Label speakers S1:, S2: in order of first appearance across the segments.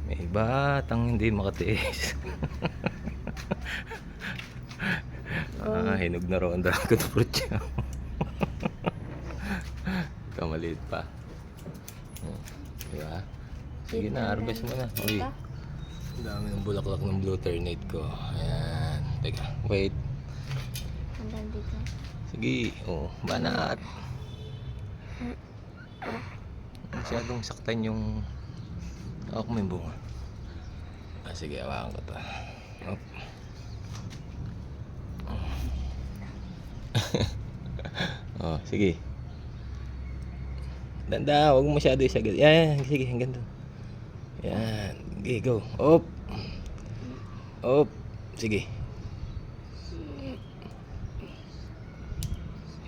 S1: May batang hindi makatiis. Hinog na raw ang dragon fruit niya. Kamaliit pa. Diba? Sige na, harvest mo na. Uy, ang dami ng bulaklak ng blue ternate ko. Ayan. Teka, wait.
S2: Hanggang dito.
S1: Sige, banat. Masyadong saktan yung ako may bunga. Sige, awakan ko to. Op. Sige. Danda, huwag mo masyado isagad. Yan, sige, hanggang doon. Yan, sige, go. Op. Op. Sige.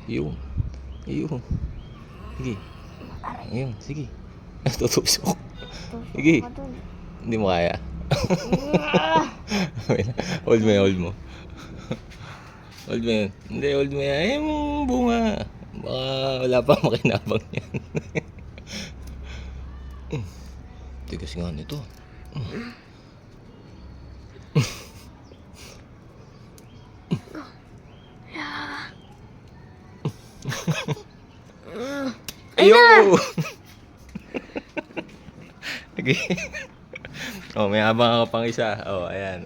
S1: Yung. Sige. Ayun, sige. Tutusok. Sige. Hindi mo kaya. Hold mo yan, hold mo. Hold mo yan. Hindi, hold mo yan. Ay, bunga. Baka wala pa makinabang yan. Tigas nga nito. Ayo! Sige. May abang ako pang isa. Ayan.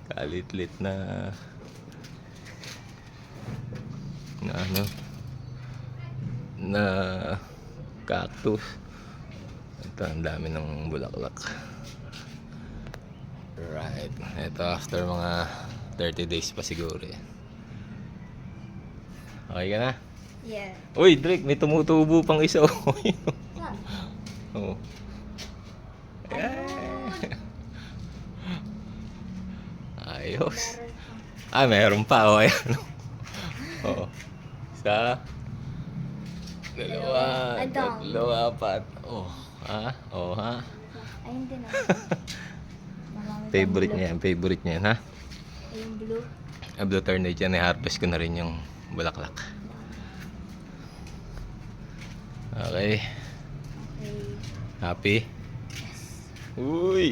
S1: Kalit-lit na na cactus. Ito, ang dami ng bulaklak. Right. Ito after mga 30 days pa siguro. Okay ka na?
S2: Yeah.
S1: Uy, Drake, may tumutubo pang isa. Ayos. Meron pa. Ayan. Isa. Dalawa. Tatlo, apat. Ha?
S2: Ay, hindi na.
S1: Favorite niya yan, ha?
S2: Ay, yung blue.
S1: Blue ternate yan. I-harvest ko na rin yung bulaklak. Okay. Happy? Uy!